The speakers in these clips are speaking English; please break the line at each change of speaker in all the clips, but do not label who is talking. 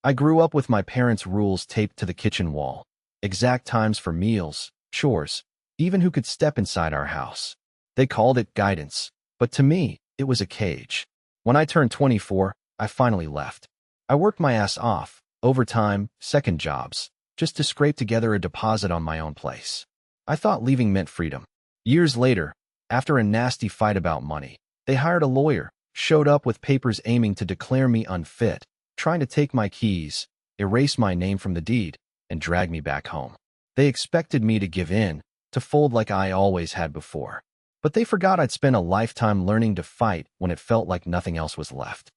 I grew up with my parents' rules taped to the kitchen wall. Exact times for meals, chores, even who could step inside our house. They called it guidance, but to me, it was a cage. When I turned 24, I finally left. I worked my ass off, overtime, second jobs, just to scrape together a deposit on my own place. I thought leaving meant freedom. Years later, after a nasty fight about money, they hired a lawyer, showed up with papers aiming to declare me unfit, trying to take my keys, erase my name from the deed, and drag me back home. They expected me to give in, to fold like I always had before. But they forgot I'd spent a lifetime learning to fight when it felt like nothing else was left.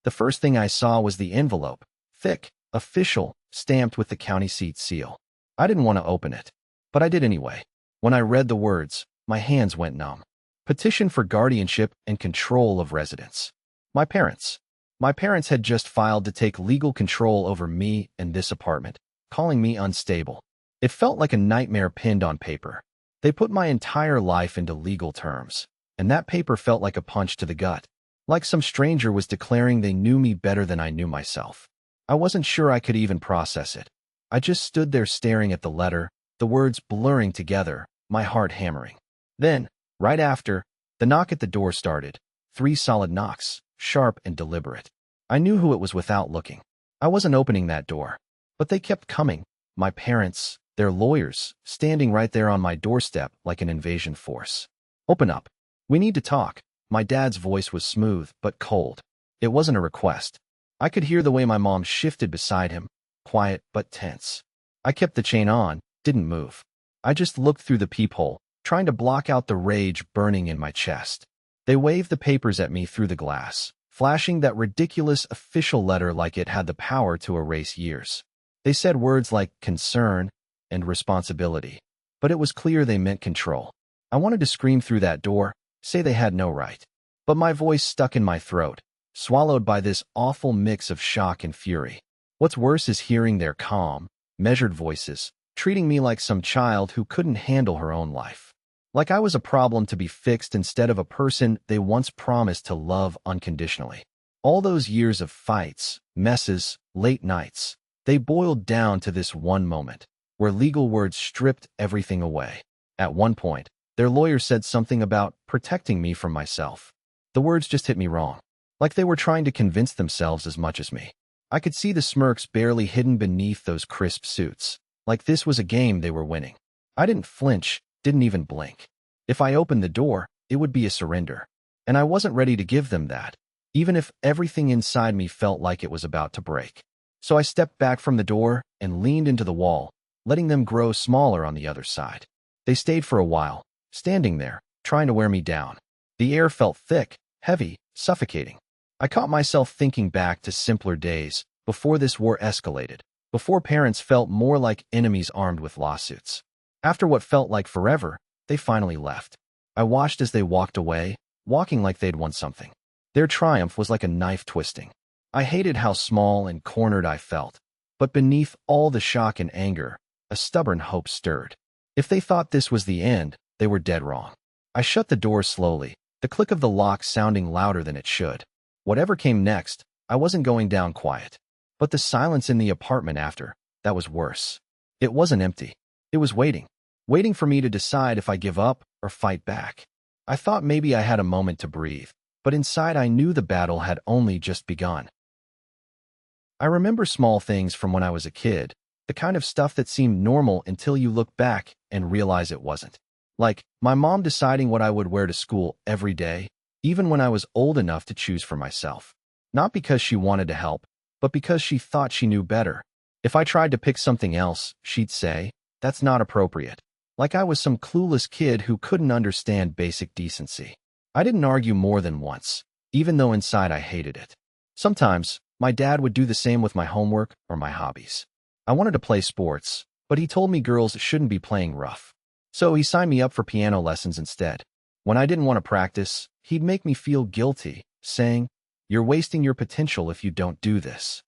The first thing I saw was the envelope, thick, official, stamped with the county seat seal. I didn't want to open it, but I did anyway. When I read the words, my hands went numb. Petition for guardianship and control of residence. My parents. My parents had just filed to take legal control over me and this apartment, calling me unstable. It felt like a nightmare pinned on paper. They put my entire life into legal terms, and that paper felt like a punch to the gut, like some stranger was declaring they knew me better than I knew myself. I wasn't sure I could even process it. I just stood there staring at the letter, the words blurring together, my heart hammering. Then, right after, the knock at the door started. 3 solid knocks, sharp and deliberate. I knew who it was without looking. I wasn't opening that door, but they kept coming. My parents, their lawyers, standing right there on my doorstep like an invasion force. Open up. We need to talk. My dad's voice was smooth but cold. It wasn't a request. I could hear the way my mom shifted beside him, quiet but tense. I kept the chain on, didn't move. I just looked through the peephole, trying to block out the rage burning in my chest. They waved the papers at me through the glass, flashing that ridiculous official letter like it had the power to erase years. They said words like concern and responsibility, but it was clear they meant control. I wanted to scream through that door, say they had no right. But my voice stuck in my throat, swallowed by this awful mix of shock and fury. What's worse is hearing their calm, measured voices, treating me like some child who couldn't handle her own life. Like I was a problem to be fixed instead of a person they once promised to love unconditionally. All those years of fights, messes, late nights, they boiled down to this one moment, where legal words stripped everything away. At one point, their lawyer said something about protecting me from myself. The words just hit me wrong, like they were trying to convince themselves as much as me. I could see the smirks barely hidden beneath those crisp suits, like this was a game they were winning. I didn't flinch, didn't even blink. If I opened the door, it would be a surrender. And I wasn't ready to give them that, even if everything inside me felt like it was about to break. So I stepped back from the door and leaned into the wall, letting them grow smaller on the other side. They stayed for a while, standing there, trying to wear me down. The air felt thick, heavy, suffocating. I caught myself thinking back to simpler days, before this war escalated, before parents felt more like enemies armed with lawsuits. After what felt like forever, they finally left. I watched as they walked away, walking like they'd won something. Their triumph was like a knife twisting. I hated how small and cornered I felt, but beneath all the shock and anger, a stubborn hope stirred. If they thought this was the end, they were dead wrong. I shut the door slowly, the click of the lock sounding louder than it should. Whatever came next, I wasn't going down quiet. But the silence in the apartment after, that was worse. It wasn't empty. It was waiting. Waiting for me to decide if I give up or fight back. I thought maybe I had a moment to breathe, but inside I knew the battle had only just begun. I remember small things from when I was a kid, the kind of stuff that seemed normal until you look back and realize it wasn't. Like my mom deciding what I would wear to school every day, even when I was old enough to choose for myself. Not because she wanted to help, but because she thought she knew better. If I tried to pick something else, she'd say, "That's not appropriate." Like I was some clueless kid who couldn't understand basic decency. I didn't argue more than once, even though inside I hated it. Sometimes, my dad would do the same with my homework or my hobbies. I wanted to play sports, but he told me girls shouldn't be playing rough. So he signed me up for piano lessons instead. When I didn't want to practice, he'd make me feel guilty, saying, "You're wasting your potential if you don't do this."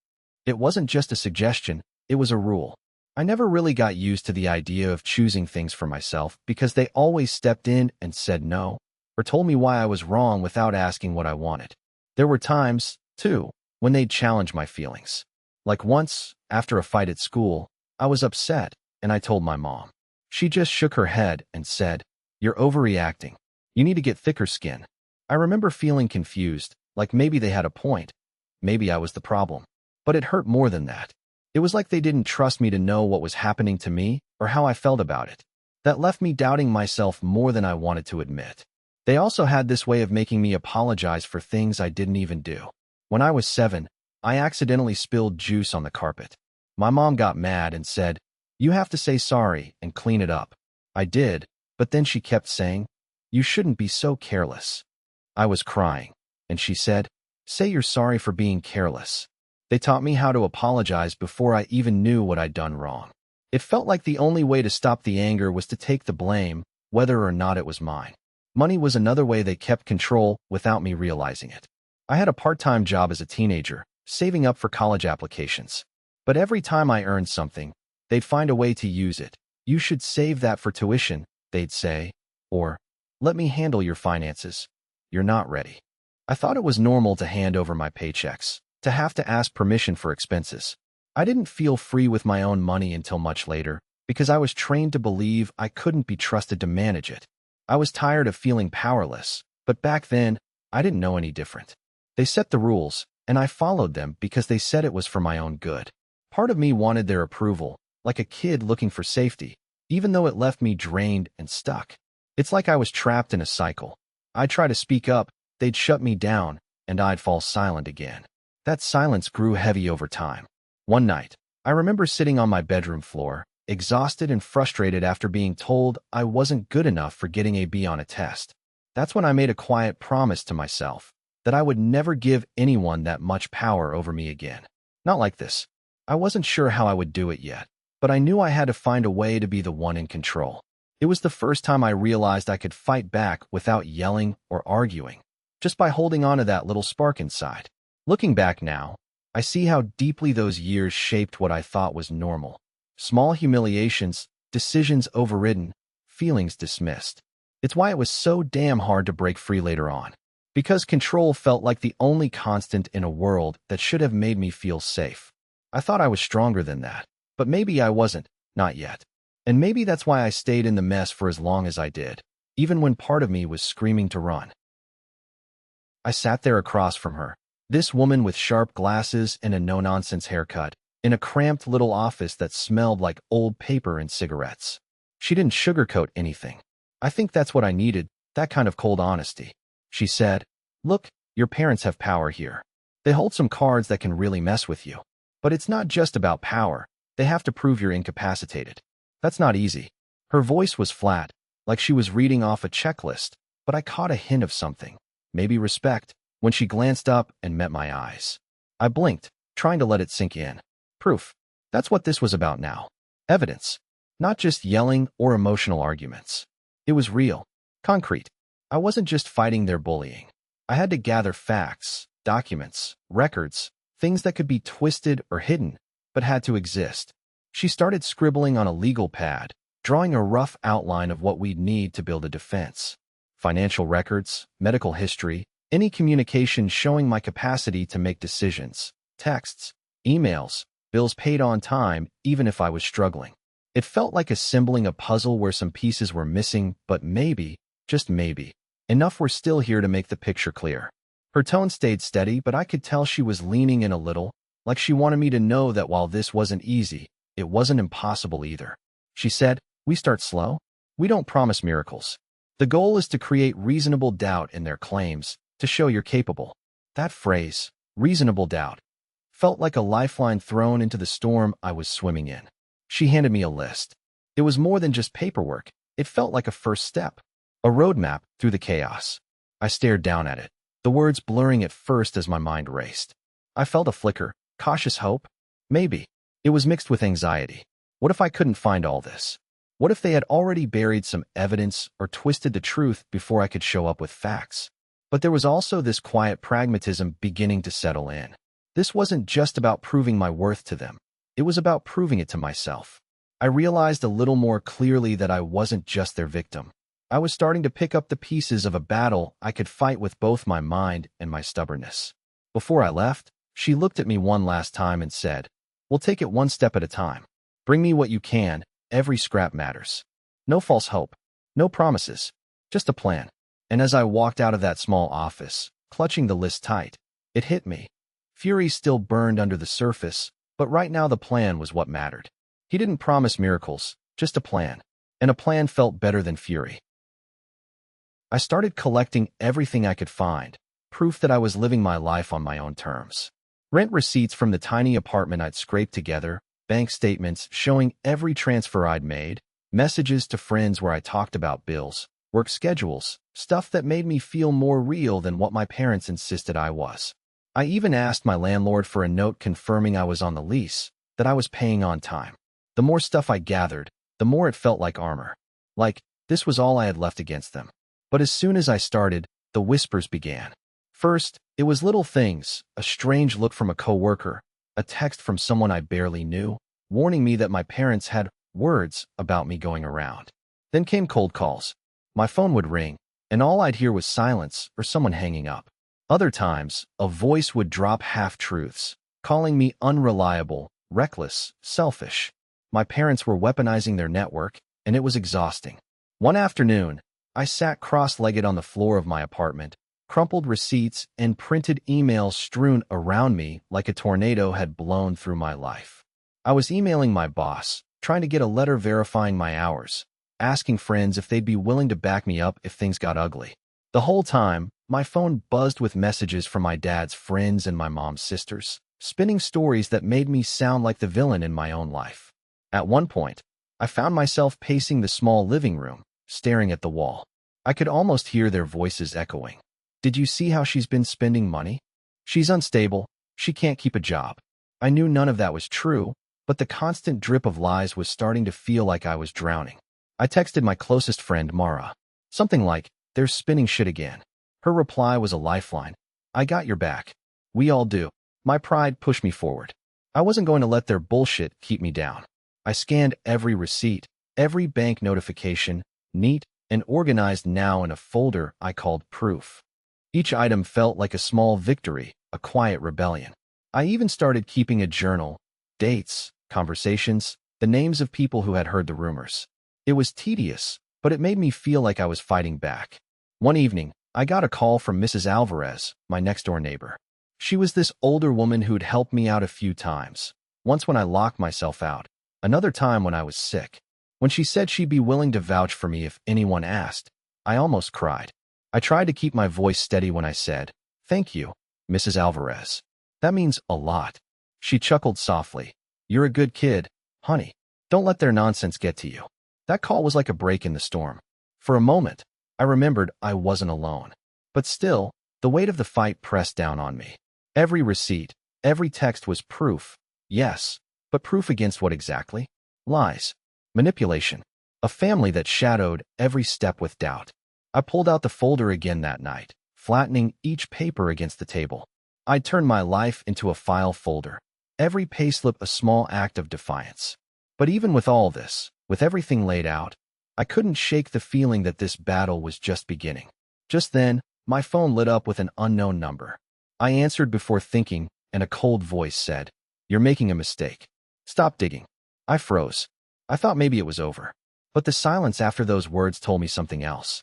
It wasn't just a suggestion, it was a rule. I never really got used to the idea of choosing things for myself because they always stepped in and said no, or told me why I was wrong without asking what I wanted. There were times, too, when they'd challenge my feelings. Like once, after a fight at school, I was upset, and I told my mom. She just shook her head and said, "You're overreacting. You need to get thicker skin." I remember feeling confused, like maybe they had a point. Maybe I was the problem. But it hurt more than that. It was like they didn't trust me to know what was happening to me or how I felt about it. That left me doubting myself more than I wanted to admit. They also had this way of making me apologize for things I didn't even do. When I was 7, I accidentally spilled juice on the carpet. My mom got mad and said, "You have to say sorry and clean it up." I did, but then she kept saying, "You shouldn't be so careless." I was crying, and she said, "Say you're sorry for being careless." They taught me how to apologize before I even knew what I'd done wrong. It felt like the only way to stop the anger was to take the blame, whether or not it was mine. Money was another way they kept control without me realizing it. I had a part-time job as a teenager, saving up for college applications. But every time I earned something, they'd find a way to use it. "You should save that for tuition," they'd say, or, "Let me handle your finances. You're not ready." I thought it was normal to hand over my paychecks, to have to ask permission for expenses. I didn't feel free with my own money until much later, because I was trained to believe I couldn't be trusted to manage it. I was tired of feeling powerless, but back then, I didn't know any different. They set the rules, and I followed them because they said it was for my own good. Part of me wanted their approval, like a kid looking for safety, even though it left me drained and stuck. It's like I was trapped in a cycle. I'd try to speak up, they'd shut me down, and I'd fall silent again. That silence grew heavy over time. One night, I remember sitting on my bedroom floor, exhausted and frustrated after being told I wasn't good enough for getting a B on a test. That's when I made a quiet promise to myself that I would never give anyone that much power over me again. Not like this. I wasn't sure how I would do it yet, but I knew I had to find a way to be the one in control. It was the first time I realized I could fight back without yelling or arguing, just by holding on to that little spark inside. Looking back now, I see how deeply those years shaped what I thought was normal. Small humiliations, decisions overridden, feelings dismissed. It's why it was so damn hard to break free later on. Because control felt like the only constant in a world that should have made me feel safe. I thought I was stronger than that, but maybe I wasn't, not yet. And maybe that's why I stayed in the mess for as long as I did, even when part of me was screaming to run. I sat there across from her, this woman with sharp glasses and a no-nonsense haircut, in a cramped little office that smelled like old paper and cigarettes. She didn't sugarcoat anything. I think that's what I needed, that kind of cold honesty. She said, "Look, your parents have power here. They hold some cards that can really mess with you. But it's not just about power. They have to prove you're incapacitated. That's not easy." Her voice was flat, like she was reading off a checklist, but I caught a hint of something, maybe respect, when she glanced up and met my eyes. I blinked, trying to let it sink in. Proof. That's what this was about now. Evidence. Not just yelling or emotional arguments. It was real. Concrete. I wasn't just fighting their bullying. I had to gather facts, documents, records, things that could be twisted or hidden, but had to exist. She started scribbling on a legal pad, drawing a rough outline of what we'd need to build a defense. Financial records, medical history, any communication showing my capacity to make decisions, texts, emails, bills paid on time, even if I was struggling. It felt like assembling a puzzle where some pieces were missing, but maybe, just maybe, enough were still here to make the picture clear. Her tone stayed steady, but I could tell she was leaning in a little, like she wanted me to know that while this wasn't easy, it wasn't impossible either. She said, "We start slow. We don't promise miracles. The goal is to create reasonable doubt in their claims, to show you're capable." That phrase, reasonable doubt, felt like a lifeline thrown into the storm I was swimming in. She handed me a list. It was more than just paperwork. It felt like a first step, a roadmap through the chaos. I stared down at it, the words blurring at first as my mind raced. I felt a flicker, cautious hope. Maybe. It was mixed with anxiety. What if I couldn't find all this? What if they had already buried some evidence or twisted the truth before I could show up with facts? But there was also this quiet pragmatism beginning to settle in. This wasn't just about proving my worth to them. It was about proving it to myself. I realized a little more clearly that I wasn't just their victim. I was starting to pick up the pieces of a battle I could fight with both my mind and my stubbornness. Before I left, She looked at me one last time and said, "We'll take it one step at a time. Bring me what you can, every scrap matters. No false hope, no promises, just a plan." And as I walked out of that small office, clutching the list tight, it hit me. Fury still burned under the surface, but right now the plan was what mattered. He didn't promise miracles, just a plan. And a plan felt better than fury. I started collecting everything I could find, proof that I was living my life on my own terms. Rent receipts from the tiny apartment I'd scraped together, bank statements showing every transfer I'd made, messages to friends where I talked about bills, work schedules, stuff that made me feel more real than what my parents insisted I was. I even asked my landlord for a note confirming I was on the lease, that I was paying on time. The more stuff I gathered, the more it felt like armor. Like, this was all I had left against them. But as soon as I started, the whispers began. First, it was little things, a strange look from a coworker, a text from someone I barely knew, warning me that my parents had words about me going around. Then came cold calls. My phone would ring, and all I'd hear was silence or someone hanging up. Other times, a voice would drop half-truths, calling me unreliable, reckless, selfish. My parents were weaponizing their network, and it was exhausting. One afternoon, I sat cross-legged on the floor of my apartment, crumpled receipts and printed emails strewn around me like a tornado had blown through my life. I was emailing my boss, trying to get a letter verifying my hours, asking friends if they'd be willing to back me up if things got ugly. The whole time, my phone buzzed with messages from my dad's friends and my mom's sisters, spinning stories that made me sound like the villain in my own life. At one point, I found myself pacing the small living room, staring at the wall. I could almost hear their voices echoing. "Did you see how she's been spending money? She's unstable. She can't keep a job." I knew none of that was true, but the constant drip of lies was starting to feel like I was drowning. I texted my closest friend, Mara. Something like, "They're spinning shit again." Her reply was a lifeline. "I got your back. We all do." My pride pushed me forward. I wasn't going to let their bullshit keep me down. I scanned every receipt, every bank notification, neat and organized now in a folder I called proof. Each item felt like a small victory, a quiet rebellion. I even started keeping a journal, dates, conversations, the names of people who had heard the rumors. It was tedious, but it made me feel like I was fighting back. One evening, I got a call from Mrs. Alvarez, my next-door neighbor. She was this older woman who'd helped me out a few times, once when I locked myself out, another time when I was sick. When she said she'd be willing to vouch for me if anyone asked, I almost cried. I tried to keep my voice steady when I said, "Thank you, Mrs. Alvarez. That means a lot." She chuckled softly. "You're a good kid, honey. Don't let their nonsense get to you." That call was like a break in the storm. For a moment, I remembered I wasn't alone. But still, the weight of the fight pressed down on me. Every receipt, every text was proof. Yes, but proof against what exactly? Lies. Manipulation. A family that shadowed every step with doubt. I pulled out the folder again that night, flattening each paper against the table. I'd turned my life into a file folder, every payslip a small act of defiance. But even with all this, with everything laid out, I couldn't shake the feeling that this battle was just beginning. Just then, my phone lit up with an unknown number. I answered before thinking, and a cold voice said, "You're making a mistake. Stop digging." I froze. I thought maybe it was over. But the silence after those words told me something else.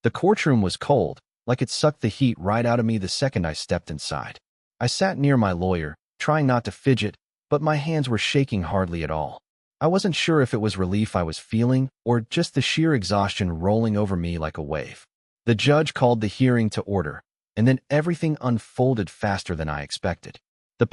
The courtroom was cold, like it sucked the heat right out of me the second I stepped inside. I sat near my lawyer, trying not to fidget, but my hands were shaking hardly at all. I wasn't sure if it was relief I was feeling or just the sheer exhaustion rolling over me like a wave. The judge called the hearing to order, and then everything unfolded faster than I expected. Her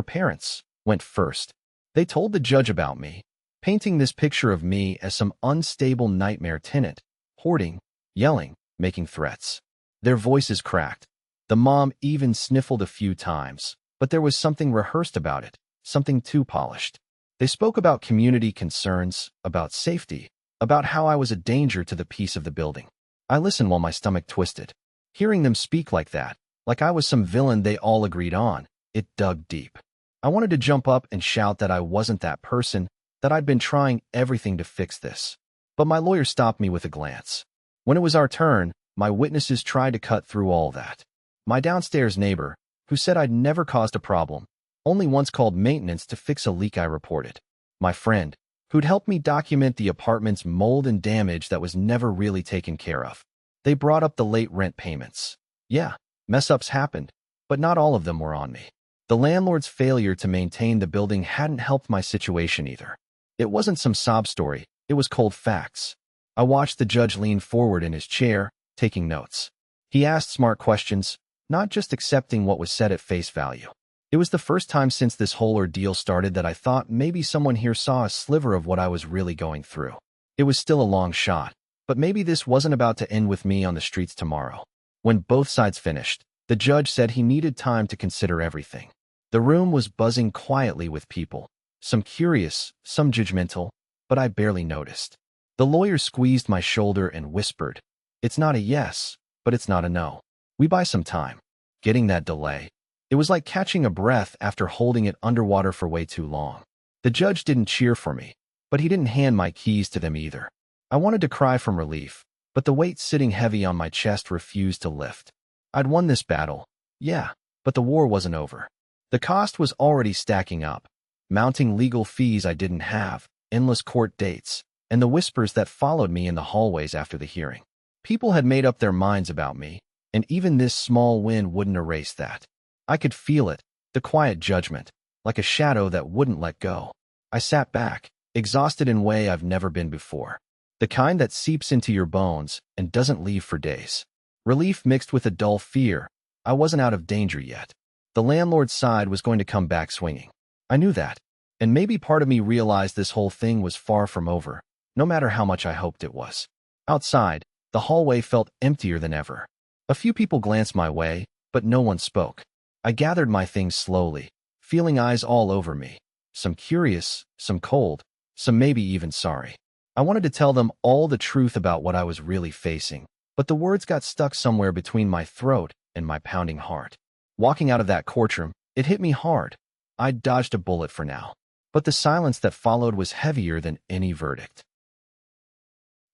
parents, went first. They told the judge about me, painting this picture of me as some unstable nightmare tenant, hoarding, yelling, making threats. Their voices cracked. The mom even sniffled a few times, but there was something rehearsed about it, something too polished. They spoke about community concerns, about safety, about how I was a danger to the peace of the building. I listened while my stomach twisted. Hearing them speak like that, like I was some villain they all agreed on, it dug deep. I wanted to jump up and shout that I wasn't that person, that I'd been trying everything to fix this. But my lawyer stopped me with a glance. When it was our turn, my witnesses tried to cut through all that. My downstairs neighbor, who said I'd never caused a problem, only once called maintenance to fix a leak I reported. My friend, who'd helped me document the apartment's mold and damage that was never really taken care of. They brought up the late rent payments. Yeah, mess-ups happened, but not all of them were on me. The landlord's failure to maintain the building hadn't helped my situation either. It wasn't some sob story, it was cold facts. I watched the judge lean forward in his chair, taking notes. He asked smart questions, not just accepting what was said at face value. It was the first time since this whole ordeal started that I thought maybe someone here saw a sliver of what I was really going through. It was still a long shot, but maybe this wasn't about to end with me on the streets tomorrow. When both sides finished, the judge said he needed time to consider everything. The room was buzzing quietly with people, some curious, some judgmental, but I barely noticed. The lawyer squeezed my shoulder and whispered, "It's not a yes, but it's not a no. We buy some time." Getting that delay. It was like catching a breath after holding it underwater for way too long. The judge didn't cheer for me, but he didn't hand my keys to them either. I wanted to cry from relief, but the weight sitting heavy on my chest refused to lift. I'd won this battle, yeah, but the war wasn't over. The cost was already stacking up, mounting legal fees I didn't have, endless court dates, and the whispers that followed me in the hallways after the hearing. People had made up their minds about me, and even this small win wouldn't erase that. I could feel it, the quiet judgment, like a shadow that wouldn't let go. I sat back, exhausted in a way I've never been before. The kind that seeps into your bones and doesn't leave for days. Relief mixed with a dull fear. I wasn't out of danger yet. The landlord's side was going to come back swinging. I knew that, and maybe part of me realized this whole thing was far from over, no matter how much I hoped it was. Outside, the hallway felt emptier than ever. A few people glanced my way, but no one spoke. I gathered my things slowly, feeling eyes all over me. Some curious, some cold, some maybe even sorry. I wanted to tell them all the truth about what I was really facing, but the words got stuck somewhere between my throat and my pounding heart. Walking out of that courtroom, it hit me hard. I'd dodged a bullet for now, but the silence that followed was heavier than any verdict.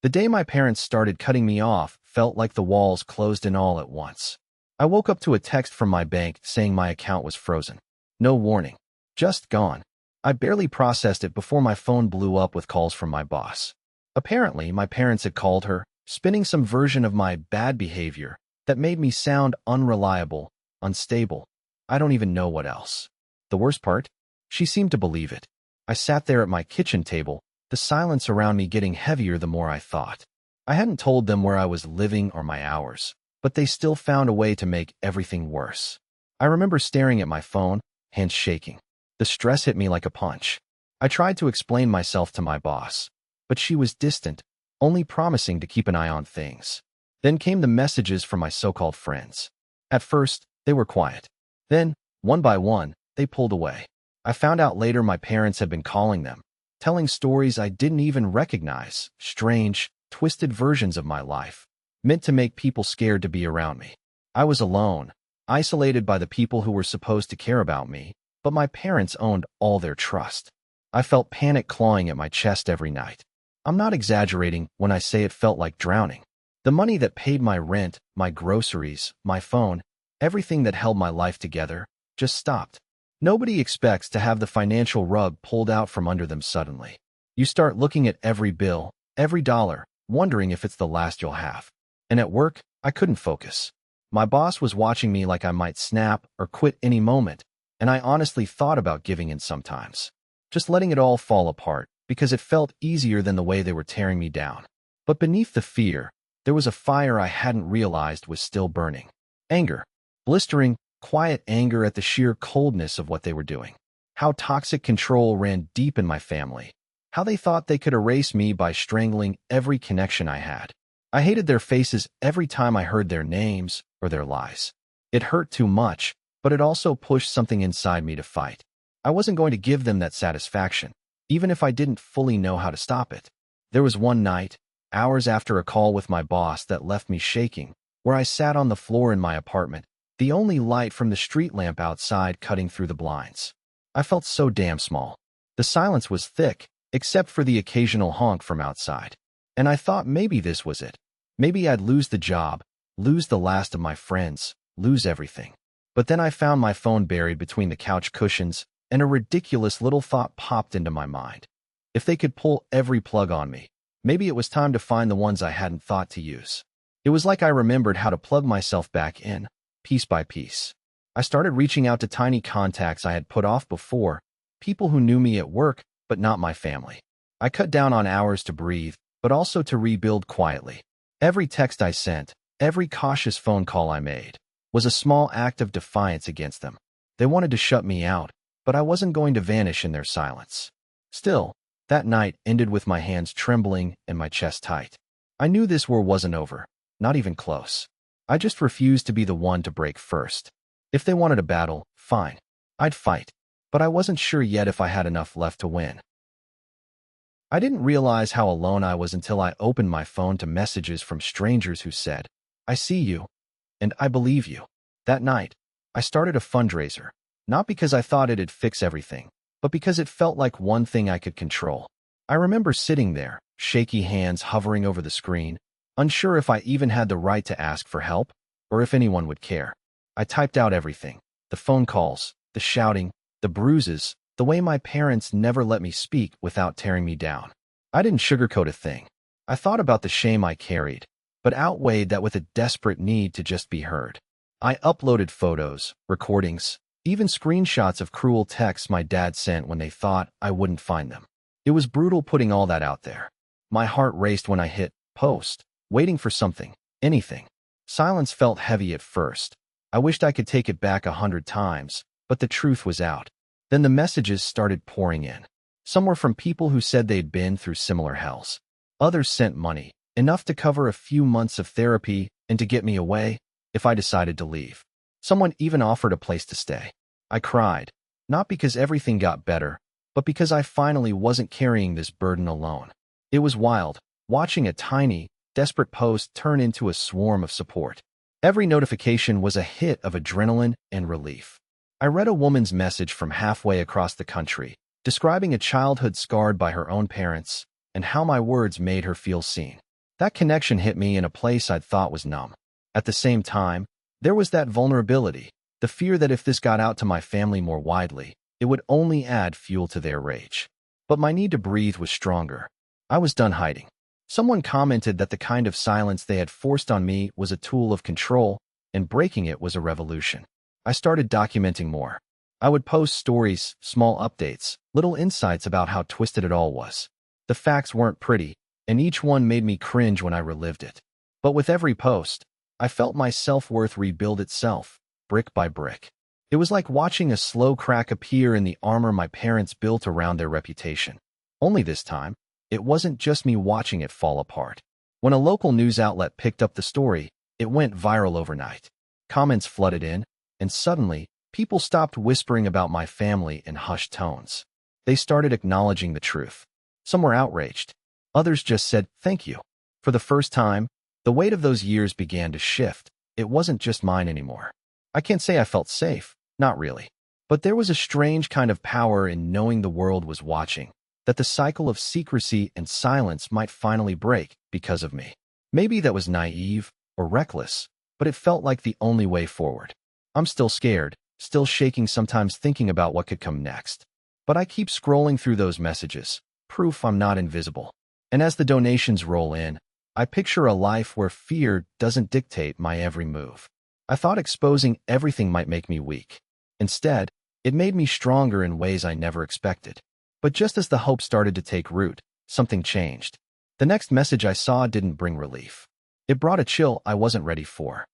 The day my parents started cutting me off felt like the walls closed in all at once. I woke up to a text from my bank saying my account was frozen. No warning. Just gone. I barely processed it before my phone blew up with calls from my boss. Apparently, my parents had called her, spinning some version of my bad behavior that made me sound unreliable, unstable. I don't even know what else. The worst part? She seemed to believe it. I sat there at my kitchen table, the silence around me getting heavier the more I thought. I hadn't told them where I was living or my hours, but they still found a way to make everything worse. I remember staring at my phone, hands shaking. The stress hit me like a punch. I tried to explain myself to my boss, but she was distant, only promising to keep an eye on things. Then came the messages from my so-called friends. At first, they were quiet. Then, one by one, they pulled away. I found out later my parents had been calling them, telling stories I didn't even recognize, strange, twisted versions of my life, meant to make people scared to be around me. I was alone, isolated by the people who were supposed to care about me, but my parents owned all their trust. I felt panic clawing at my chest every night. I'm not exaggerating when I say it felt like drowning. The money that paid my rent, my groceries, my phone, everything that held my life together, just stopped. Nobody expects to have the financial rug pulled out from under them suddenly. You start looking at every bill, every dollar, wondering if it's the last you'll have. And at work, I couldn't focus. My boss was watching me like I might snap or quit any moment, and I honestly thought about giving in sometimes. Just letting it all fall apart, because it felt easier than the way they were tearing me down. But beneath the fear, there was a fire I hadn't realized was still burning. Anger. Blistering, quiet anger at the sheer coldness of what they were doing. How toxic control ran deep in my family. How they thought they could erase me by strangling every connection I had. I hated their faces every time I heard their names or their lies. It hurt too much, but it also pushed something inside me to fight. I wasn't going to give them that satisfaction, even if I didn't fully know how to stop it. There was one night, hours after a call with my boss that left me shaking, where I sat on the floor in my apartment, the only light from the street lamp outside cutting through the blinds. I felt so damn small. The silence was thick, except for the occasional honk from outside. And I thought maybe this was it. Maybe I'd lose the job, lose the last of my friends, lose everything. But then I found my phone buried between the couch cushions, and a ridiculous little thought popped into my mind. If they could pull every plug on me, maybe it was time to find the ones I hadn't thought to use. It was like I remembered how to plug myself back in, piece by piece. I started reaching out to tiny contacts I had put off before, people who knew me at work, but not my family. I cut down on hours to breathe, but also to rebuild quietly. Every text I sent, every cautious phone call I made, was a small act of defiance against them. They wanted to shut me out, but I wasn't going to vanish in their silence. Still, that night ended with my hands trembling and my chest tight. I knew this war wasn't over, not even close. I just refused to be the one to break first. If they wanted a battle, fine. I'd fight, but I wasn't sure yet if I had enough left to win. I didn't realize how alone I was until I opened my phone to messages from strangers who said, "I see you, and I believe you." That night, I started a fundraiser, not because I thought it'd fix everything, but because it felt like one thing I could control. I remember sitting there, shaky hands hovering over the screen, unsure if I even had the right to ask for help, or if anyone would care. I typed out everything: the phone calls, the shouting, the bruises, the way my parents never let me speak without tearing me down. I didn't sugarcoat a thing. I thought about the shame I carried, but outweighed that with a desperate need to just be heard. I uploaded photos, recordings, even screenshots of cruel texts my dad sent when they thought I wouldn't find them. It was brutal putting all that out there. My heart raced when I hit post, waiting for something, anything. Silence felt heavy at first. I wished I could take it back 100 times, but the truth was out. Then the messages started pouring in. Some were from people who said they'd been through similar hells. Others sent money, enough to cover a few months of therapy and to get me away if I decided to leave. Someone even offered a place to stay. I cried, not because everything got better, but because I finally wasn't carrying this burden alone. It was wild, watching a tiny, desperate post turn into a swarm of support. Every notification was a hit of adrenaline and relief. I read a woman's message from halfway across the country, describing a childhood scarred by her own parents and how my words made her feel seen. That connection hit me in a place I'd thought was numb. At the same time, there was that vulnerability, the fear that if this got out to my family more widely, it would only add fuel to their rage. But my need to breathe was stronger. I was done hiding. Someone commented that the kind of silence they had forced on me was a tool of control, and breaking it was a revolution. I started documenting more. I would post stories, small updates, little insights about how twisted it all was. The facts weren't pretty, and each one made me cringe when I relived it. But with every post, I felt my self-worth rebuild itself, brick by brick. It was like watching a slow crack appear in the armor my parents built around their reputation. Only this time, it wasn't just me watching it fall apart. When a local news outlet picked up the story, it went viral overnight. Comments flooded in, and suddenly, people stopped whispering about my family in hushed tones. They started acknowledging the truth. Some were outraged. Others just said, "Thank you." For the first time, the weight of those years began to shift. It wasn't just mine anymore. I can't say I felt safe, not really. But there was a strange kind of power in knowing the world was watching, that the cycle of secrecy and silence might finally break because of me. Maybe that was naive or reckless, but it felt like the only way forward. I'm still scared, still shaking sometimes thinking about what could come next. But I keep scrolling through those messages, proof I'm not invisible. And as the donations roll in, I picture a life where fear doesn't dictate my every move. I thought exposing everything might make me weak. Instead, it made me stronger in ways I never expected. But just as the hope started to take root, something changed. The next message I saw didn't bring relief. It brought a chill I wasn't ready for.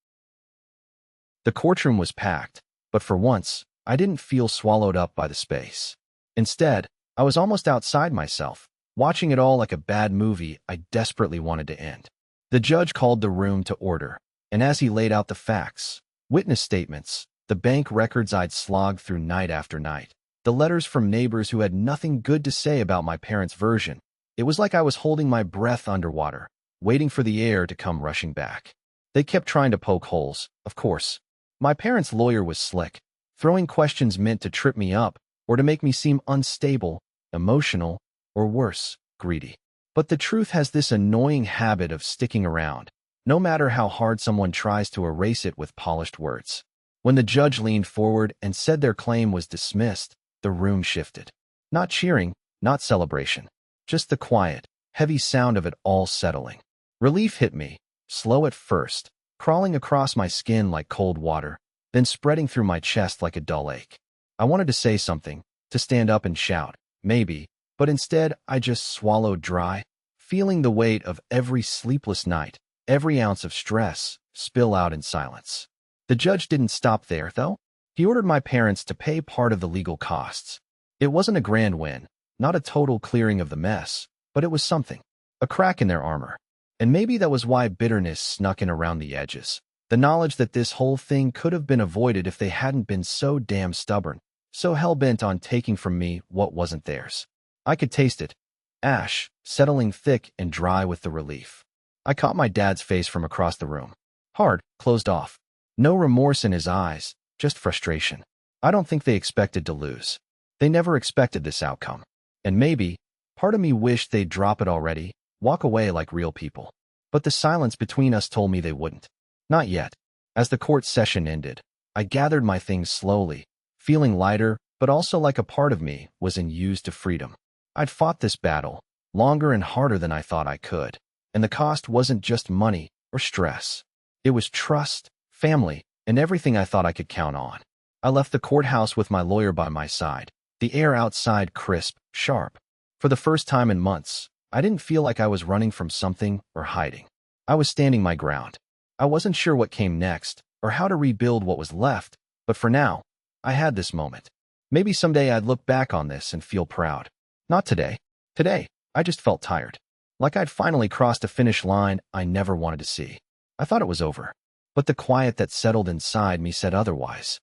The courtroom was packed, but for once, I didn't feel swallowed up by the space. Instead, I was almost outside myself, watching it all like a bad movie I desperately wanted to end. The judge called the room to order, and as he laid out the facts, witness statements, the bank records I'd slogged through night after night, the letters from neighbors who had nothing good to say about my parents' version, it was like I was holding my breath underwater, waiting for the air to come rushing back. They kept trying to poke holes, of course. My parents' lawyer was slick, throwing questions meant to trip me up or to make me seem unstable, emotional, or worse, greedy. But the truth has this annoying habit of sticking around, no matter how hard someone tries to erase it with polished words. When the judge leaned forward and said their claim was dismissed, the room shifted. Not cheering, not celebration, just the quiet, heavy sound of it all settling. Relief hit me, slow at first, crawling across my skin like cold water, then spreading through my chest like a dull ache. I wanted to say something, to stand up and shout, maybe, but instead I just swallowed dry, feeling the weight of every sleepless night, every ounce of stress, spill out in silence. The judge didn't stop there, though. He ordered my parents to pay part of the legal costs. It wasn't a grand win, not a total clearing of the mess, but it was something, a crack in their armor. And maybe that was why bitterness snuck in around the edges. The knowledge that this whole thing could have been avoided if they hadn't been so damn stubborn, so hell-bent on taking from me what wasn't theirs. I could taste it. Ash, settling thick and dry with the relief. I caught my dad's face from across the room. Hard, closed off. No remorse in his eyes, just frustration. I don't think they expected to lose. They never expected this outcome. And maybe, part of me wished they'd drop it already, walk away like real people. But the silence between us told me they wouldn't. Not yet. As the court session ended, I gathered my things slowly, feeling lighter, but also like a part of me was enthused to freedom. I'd fought this battle, longer and harder than I thought I could. And the cost wasn't just money or stress. It was trust, family, and everything I thought I could count on. I left the courthouse with my lawyer by my side, the air outside crisp, sharp. For the first time in months, I didn't feel like I was running from something or hiding. I was standing my ground. I wasn't sure what came next or how to rebuild what was left, but for now, I had this moment. Maybe someday I'd look back on this and feel proud. Not today. Today, I just felt tired. Like I'd finally crossed a finish line I never wanted to see. I thought it was over. But the quiet that settled inside me said otherwise.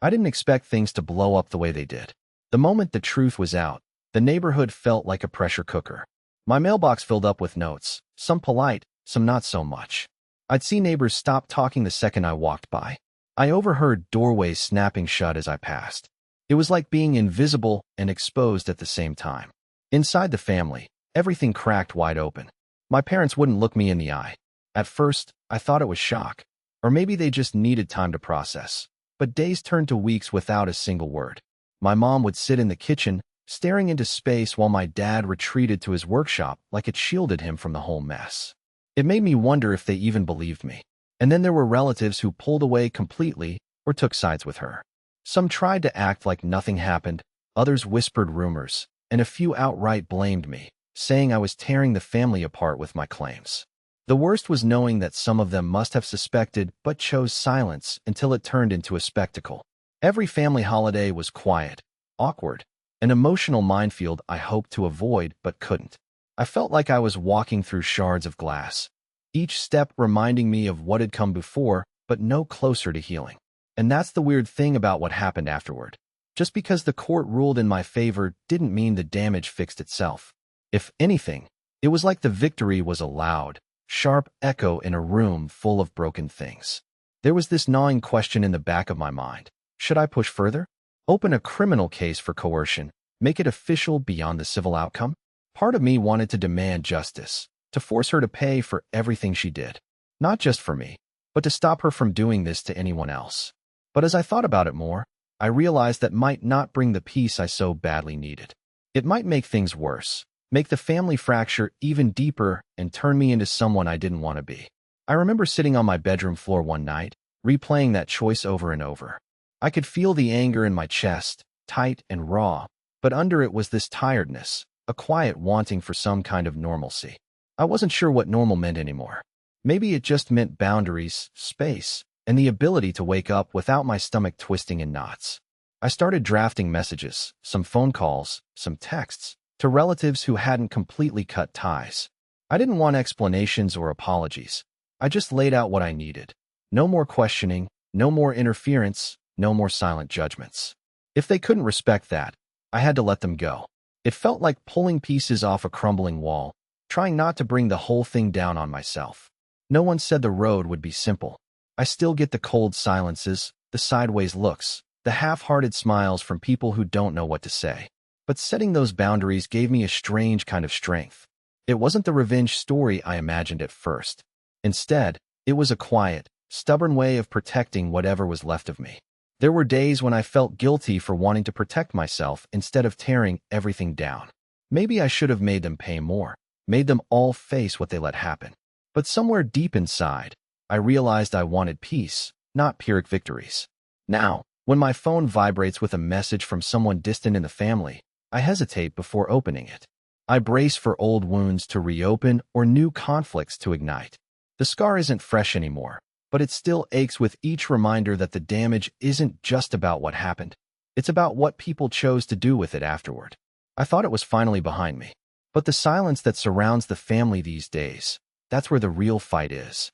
I didn't expect things to blow up the way they did. The moment the truth was out, the neighborhood felt like a pressure cooker. My mailbox filled up with notes, some polite, some not so much. I'd see neighbors stop talking the second I walked by. I overheard doorways snapping shut as I passed. It was like being invisible and exposed at the same time. Inside the family, everything cracked wide open. My parents wouldn't look me in the eye. At first, I thought it was shock, or maybe they just needed time to process. But days turned to weeks without a single word. My mom would sit in the kitchen, staring into space while my dad retreated to his workshop like it shielded him from the whole mess. It made me wonder if they even believed me. And then there were relatives who pulled away completely or took sides with her. Some tried to act like nothing happened, others whispered rumors, and a few outright blamed me, saying I was tearing the family apart with my claims. The worst was knowing that some of them must have suspected but chose silence until it turned into a spectacle. Every family holiday was quiet, awkward, an emotional minefield I hoped to avoid but couldn't. I felt like I was walking through shards of glass, each step reminding me of what had come before, but no closer to healing. And that's the weird thing about what happened afterward. Just because the court ruled in my favor didn't mean the damage fixed itself. If anything, it was like the victory was a loud, sharp echo in a room full of broken things. There was this gnawing question in the back of my mind. Should I push further? Open a criminal case for coercion? Make it official beyond the civil outcome? Part of me wanted to demand justice, to force her to pay for everything she did. Not just for me, but to stop her from doing this to anyone else. But as I thought about it more, I realized that might not bring the peace I so badly needed. It might make things worse, make the family fracture even deeper, and turn me into someone I didn't want to be. I remember sitting on my bedroom floor one night, replaying that choice over and over. I could feel the anger in my chest, tight and raw, but under it was this tiredness, a quiet wanting for some kind of normalcy. I wasn't sure what normal meant anymore. Maybe it just meant boundaries, space, and the ability to wake up without my stomach twisting in knots. I started drafting messages, some phone calls, some texts, to relatives who hadn't completely cut ties. I didn't want explanations or apologies. I just laid out what I needed. No more questioning, no more interference, no more silent judgments. If they couldn't respect that, I had to let them go. It felt like pulling pieces off a crumbling wall, trying not to bring the whole thing down on myself. No one said the road would be simple. I still get the cold silences, the sideways looks, the half-hearted smiles from people who don't know what to say. But setting those boundaries gave me a strange kind of strength. It wasn't the revenge story I imagined at first. Instead, it was a quiet, stubborn way of protecting whatever was left of me. There were days when I felt guilty for wanting to protect myself instead of tearing everything down. Maybe I should have made them pay more, made them all face what they let happen. But somewhere deep inside, I realized I wanted peace, not Pyrrhic victories. Now, when my phone vibrates with a message from someone distant in the family, I hesitate before opening it. I brace for old wounds to reopen or new conflicts to ignite. The scar isn't fresh anymore, but it still aches with each reminder that the damage isn't just about what happened. It's about what people chose to do with it afterward. I thought it was finally behind me. But the silence that surrounds the family these days, that's where the real fight is.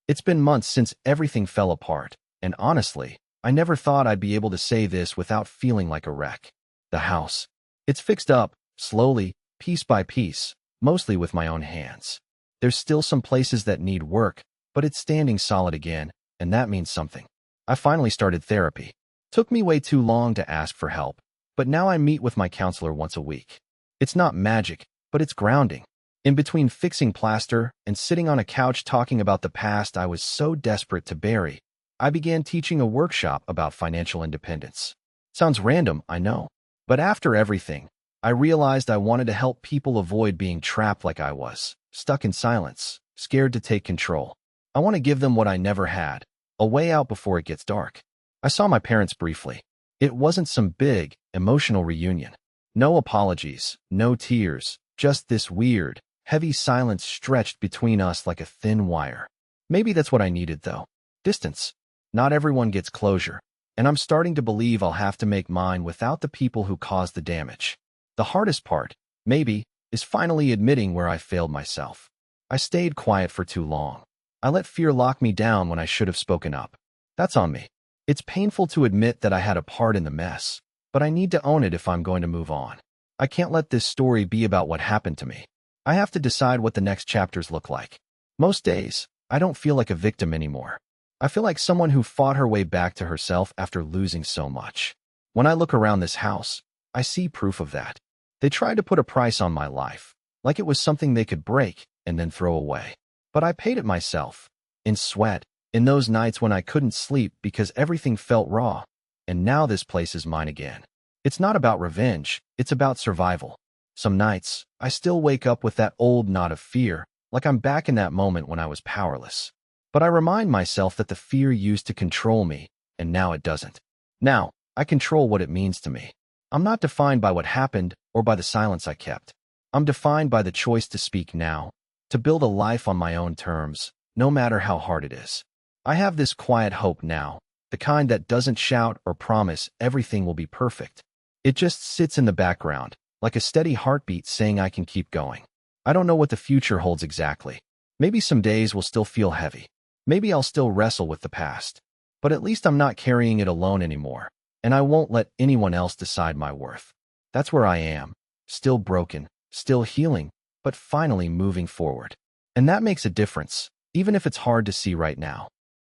It's been months since everything fell apart, and honestly, I never thought I'd be able to say this without feeling like a wreck. The house. It's fixed up, slowly, piece by piece, mostly with my own hands. There's still some places that need work, but it's standing solid again, and that means something. I finally started therapy. Took me way too long to ask for help, but now I meet with my counselor once a week. It's not magic, but it's grounding. In between fixing plaster and sitting on a couch talking about the past I was so desperate to bury, I began teaching a workshop about financial independence. Sounds random, I know. But after everything, I realized I wanted to help people avoid being trapped like I was, stuck in silence, scared to take control. I want to give them what I never had, a way out before it gets dark. I saw my parents briefly. It wasn't some big, emotional reunion. No apologies, no tears, just this weird, heavy silence stretched between us like a thin wire. Maybe that's what I needed, though. Distance. Not everyone gets closure, and I'm starting to believe I'll have to make mine without the people who caused the damage. The hardest part, maybe, is finally admitting where I failed myself. I stayed quiet for too long. I let fear lock me down when I should have spoken up. That's on me. It's painful to admit that I had a part in the mess, but I need to own it if I'm going to move on. I can't let this story be about what happened to me. I have to decide what the next chapters look like. Most days, I don't feel like a victim anymore. I feel like someone who fought her way back to herself after losing so much. When I look around this house, I see proof of that. They tried to put a price on my life, like it was something they could break and then throw away. But I paid it myself, in sweat, in those nights when I couldn't sleep because everything felt raw. And now this place is mine again. It's not about revenge, it's about survival. Some nights, I still wake up with that old knot of fear, like I'm back in that moment when I was powerless. But I remind myself that the fear used to control me, and now it doesn't. Now, I control what it means to me. I'm not defined by what happened or by the silence I kept. I'm defined by the choice to speak now, to build a life on my own terms, no matter how hard it is. I have this quiet hope now, the kind that doesn't shout or promise everything will be perfect. It just sits in the background, like a steady heartbeat saying I can keep going. I don't know what the future holds exactly. Maybe some days will still feel heavy. Maybe I'll still wrestle with the past. But at least I'm not carrying it alone anymore, and I won't let anyone else decide my worth. That's where I am, still broken, still healing, but finally moving forward. And that makes a difference, even if it's hard to see right now.